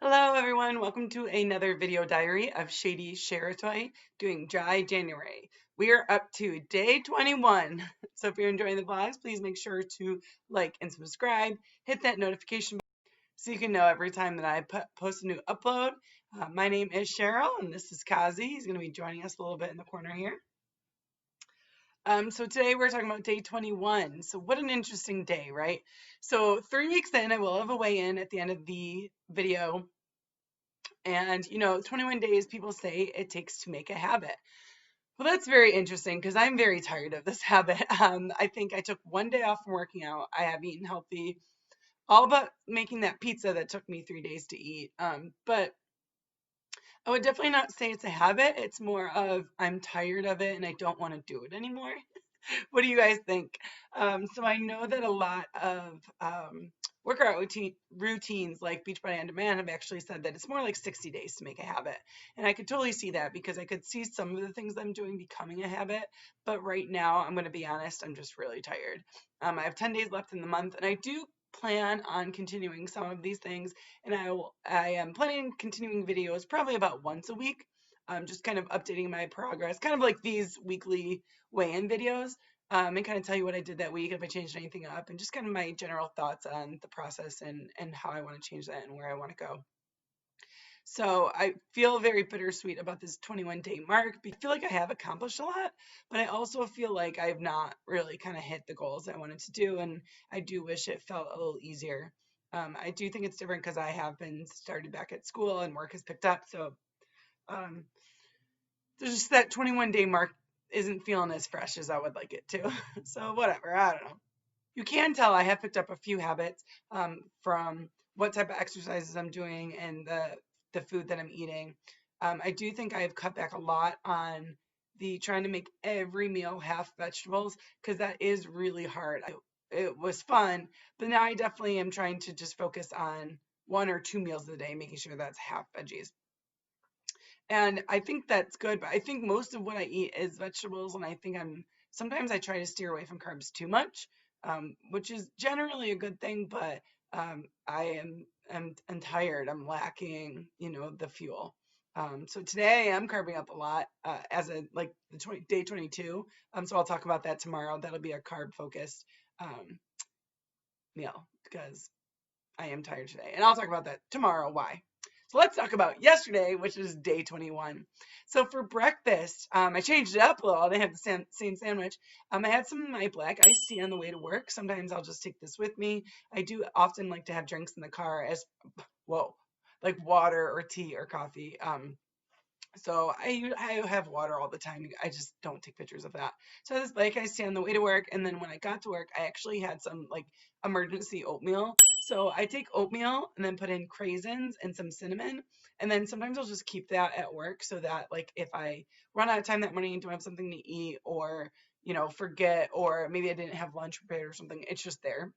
Hello everyone, welcome to another video diary of Shady Sharatoy doing Dry January. We are up to day 21. So if you're enjoying the vlogs, please make sure to like and subscribe. Hit that notification bell so you can know every time that I post a new upload. My name is Cheryl and this is Kazi. He's going to be joining us a little bit in the corner here. So today we're talking about day 21. So what an interesting day, right? So 3 weeks in, I will have a weigh-in at the end of the video. And, 21 days people say it takes to make a habit. Well, that's very interesting because I'm very tired of this habit. I think I took 1 day off from working out. I have eaten healthy, all but making that pizza that took me 3 days to eat. But I would definitely not say it's a habit. It's more of I'm tired of it and I don't want to do it anymore. What do you guys think? So I know that a lot of workout routines like Beachbody On Demand have actually said that it's more like 60 days to make a habit. And I could totally see that because I could see some of the things I'm doing becoming a habit. But right now, I'm going to be honest, I'm just really tired. I have 10 days left in the month and I do plan on continuing some of these things. And I am planning on continuing videos probably about once a week. Just kind of updating my progress, kind of like these weekly weigh-in videos, and kind of tell you what I did that week, if I changed anything up, and just kind of my general thoughts on the process and how I want to change that and where I want to go. So I feel very bittersweet about this 21-day mark. I feel like I have accomplished a lot, but I also feel like I have not really kind of hit the goals I wanted to do, and I do wish it felt a little easier. I do think it's different because I have been started back at school and work has picked up, so um, there's just that 21-day mark isn't feeling as fresh as I would like it to. So whatever, I don't know. You can tell I have picked up a few habits from what type of exercises I'm doing and the food that I'm eating. I do think I have cut back a lot on the trying to make every meal have vegetables because that is really hard. It was fun, but now I definitely am trying to just focus on 1 or 2 meals a day, making sure that's half veggies. And I think that's good, but I think most of what I eat is vegetables, and I think sometimes I try to steer away from carbs too much, which is generally a good thing, but I'm tired. I'm lacking, the fuel. So today I'm carving up a lot as a like day 22. So I'll talk about that tomorrow. That'll be a carb focused meal because I am tired today, and I'll talk about that tomorrow. Why? So let's talk about yesterday, which is day 21. So for breakfast, I changed it up a little. I didn't have the same sandwich. I had some of my black iced tea on the way to work. Sometimes I'll just take this with me. I do often like to have drinks in the car like water or tea or coffee. So I have water all the time. I just don't take pictures of that. So this black iced tea on the way to work, and then when I got to work, I actually had some like emergency oatmeal. So I take oatmeal and then put in craisins and some cinnamon, and then sometimes I'll just keep that at work so that like if I run out of time that morning and don't have something to eat, or forget, or maybe I didn't have lunch prepared or something, it's just there.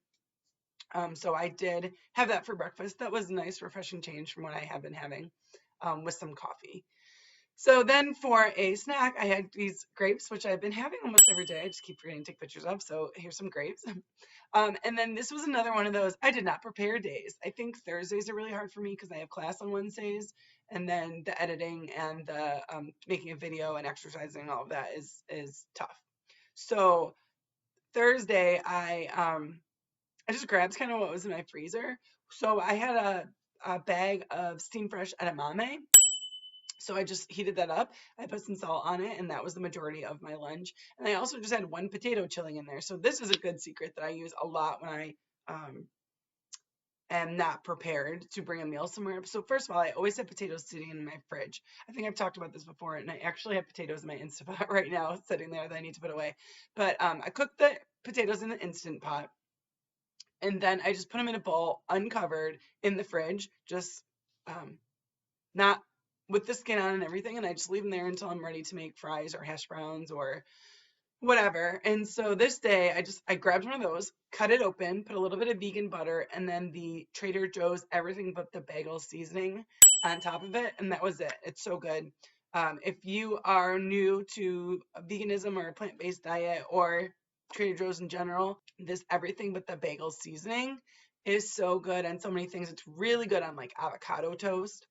So I did have that for breakfast. That was a nice, refreshing change from what I have been having with some coffee. So then for a snack, I had these grapes, which I've been having almost every day. I just keep forgetting to take pictures of. So here's some grapes. And then this was another one of those I did not prepare days. I think Thursdays are really hard for me because I have class on Wednesdays. And then the editing and the making a video and exercising and all of that is tough. So Thursday, I just grabbed kind of what was in my freezer. So I had a bag of steam fresh edamame. So I just heated that up. I put some salt on it, and that was the majority of my lunch. And I also just had 1 potato chilling in there. So this is a good secret that I use a lot when I am not prepared to bring a meal somewhere. So first of all, I always have potatoes sitting in my fridge. I think I've talked about this before, and I actually have potatoes in my Instant Pot right now sitting there that I need to put away. But I cooked the potatoes in the Instant Pot, and then I just put them in a bowl, uncovered, in the fridge, just not with the skin on and everything, and I just leave them there until I'm ready to make fries or hash browns or whatever. And so this day I grabbed one of those, cut it open, put a little bit of vegan butter, and then the Trader Joe's everything but the bagel seasoning on top of it, and that was it. It's so good. If you are new to veganism or a plant-based diet or Trader Joe's in general, this everything but the bagel seasoning is so good on so many things. It's really good on like avocado toast.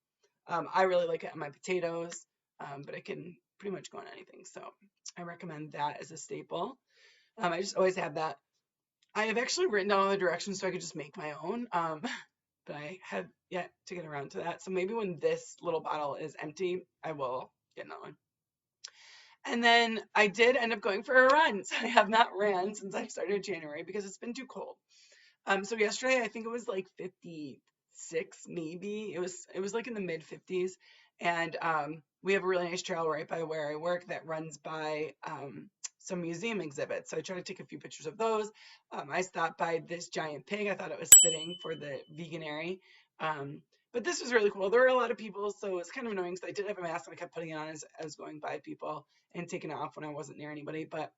I really like it on my potatoes, but it can pretty much go on anything. So I recommend that as a staple. I just always have that. I have actually written down all the directions so I could just make my own, but I have yet to get around to that. So maybe when this little bottle is empty, I will get another one. And then I did end up going for a run. So I have not ran since I started January because it's been too cold. So yesterday I think it was like 56 maybe. It was like in the mid 50s, and we have a really nice trail right by where I work that runs by some museum exhibits. So I try to take a few pictures of those. I stopped by this giant pig. I thought it was fitting for the Veganuary. But this was really cool. There were a lot of people, so it's kind of annoying because I did have a mask and I kept putting it on as I was going by people and taking it off when I wasn't near anybody. But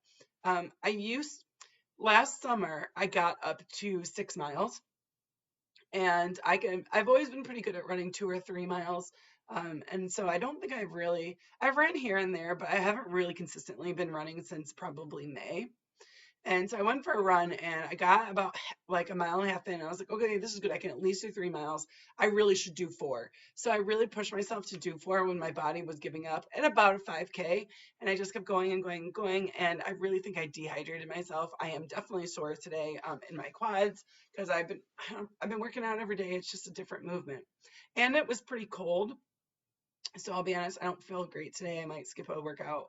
last summer I got up to 6 miles, and I've always been pretty good at running 2 or 3 miles. And so I don't think I've ran here and there, but I haven't really consistently been running since probably May. And so I went for a run and I got about like a mile and a half in. And I was like, okay, this is good. I can at least do 3 miles. I really should do 4. So I really pushed myself to do 4 when my body was giving up at about a 5K. And I just kept going and going and going. And I really think I dehydrated myself. I am definitely sore today in my quads because I've been working out every day. It's just a different movement. And it was pretty cold. So I'll be honest, I don't feel great today. I might skip a workout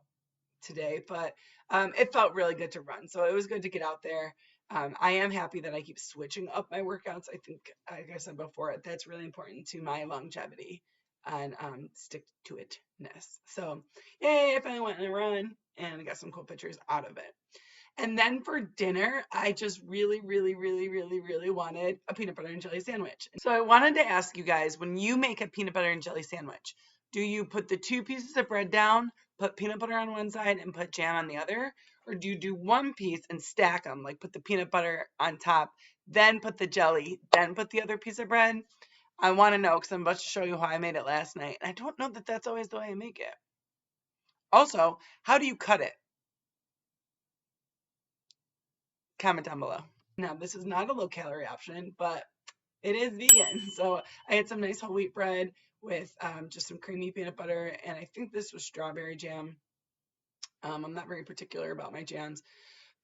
today, but it felt really good to run. So it was good to get out there. I am happy that I keep switching up my workouts. I think, like I said before, that's really important to my longevity and stick to itness. So yay, I finally went on a run and I got some cool pictures out of it. And then for dinner, I just really, really, really, really, really wanted a peanut butter and jelly sandwich. So I wanted to ask you guys, when you make a peanut butter and jelly sandwich, do you put the 2 pieces of bread down, put peanut butter on one side and put jam on the other? Or do you do one piece and stack them, like put the peanut butter on top, then put the jelly, then put the other piece of bread? I want to know because I'm about to show you how I made it last night. And I don't know that that's always the way I make it. Also, how do you cut it? Comment down below. Now, this is not a low-calorie option, but it is vegan. So I had some nice whole wheat bread with just some creamy peanut butter, and I think this was strawberry jam. I'm not very particular about my jams,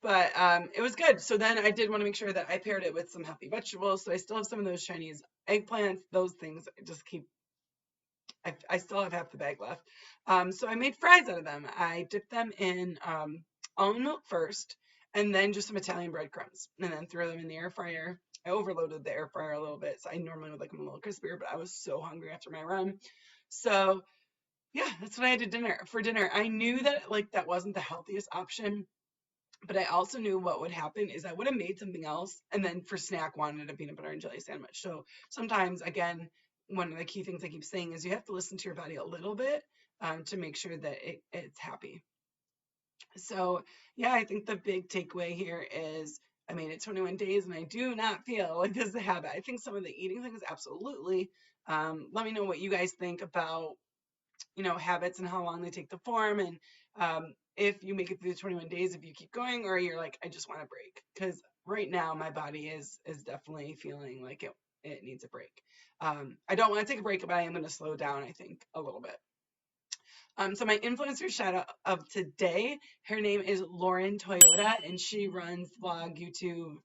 but it was good. So then I did want to make sure that I paired it with some healthy vegetables. So I still have some of those Chinese eggplants, those things. I still have half the bag left. So I made fries out of them. I dipped them in almond milk first, and then just some Italian breadcrumbs, and then threw them in the air fryer. I overloaded the air fryer a little bit, so I normally would like them a little crispier, but I was so hungry after my run. So yeah, that's what I had for dinner. I knew that like that wasn't the healthiest option, but I also knew what would happen is I would have made something else, and then for snack wanted a peanut butter and jelly sandwich. So sometimes, again, one of the key things I keep saying is you have to listen to your body a little bit to make sure that it's happy. So yeah, I think the big takeaway here is I made it 21 days and I do not feel like this is a habit. I think some of the eating things, absolutely. Let me know what you guys think about, habits and how long they take to form. And if you make it through the 21 days, if you keep going, or you're like, I just want a break. Because right now my body is definitely feeling like it needs a break. I don't want to take a break, but I am going to slow down, I think, a little bit. So my influencer shout out of today, her name is Lauren Toyota, and she runs vlog, YouTube,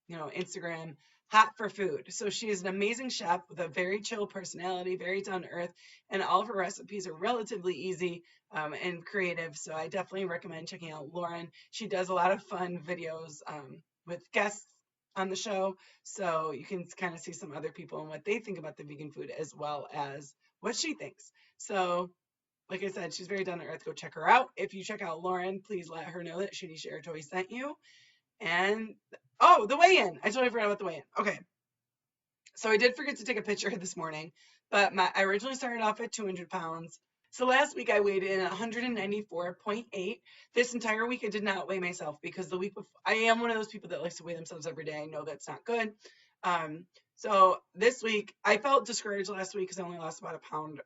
Instagram, Hot for Food. So she is an amazing chef with a very chill personality, very down to earth, and all of her recipes are relatively easy and creative. So I definitely recommend checking out Lauren. She does a lot of fun videos with guests on the show, so you can kind of see some other people and what they think about the vegan food as well as what she thinks. So like I said, she's very down to earth. Go check her out. If you check out Lauren, please let her know that Shitty Share Toy sent you. And, oh, the weigh-in. I totally forgot about the weigh-in. Okay. So I did forget to take a picture this morning, but I originally started off at 200 pounds. So last week I weighed in at 194.8. This entire week I did not weigh myself because the week before, I am one of those people that likes to weigh themselves every day. I know that's not good. So this week I felt discouraged last week because I only lost about a pound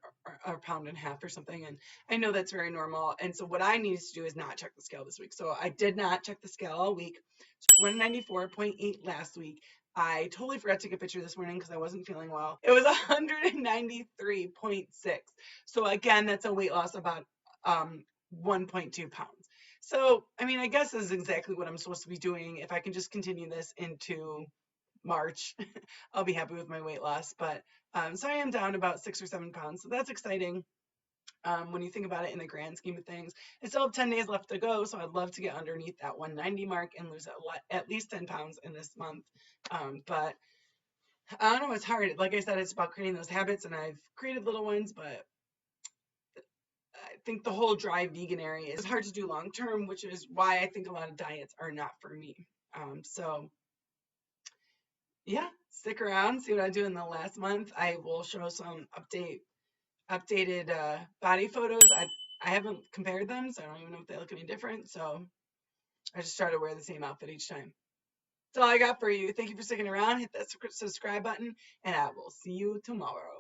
or a pound and a half or something. And I know that's very normal. And so what I needed to do is not check the scale this week. So I did not check the scale all week. So 194.8 last week. I totally forgot to take a picture this morning because I wasn't feeling well. It was 193.6. So again, that's a weight loss about 1.2 pounds. So, I mean, I guess this is exactly what I'm supposed to be doing. If I can just continue this into March, I'll be happy with my weight loss. But so I am down about 6 or 7 pounds. So that's exciting. When you think about it in the grand scheme of things, I still have 10 days left to go, so I'd love to get underneath that 190 mark and lose at least 10 pounds in this month. But I don't know, it's hard. Like I said, it's about creating those habits, and I've created little ones, but I think the whole dry veganuary is hard to do long term, which is why I think a lot of diets are not for me. So yeah, stick around, see what I do in the last month. I will show some updated body photos. I haven't compared them, so I don't even know if they look any different. So I just try to wear the same outfit each time. That's all I got for you. Thank you for sticking around. Hit that subscribe button, and I will see you tomorrow.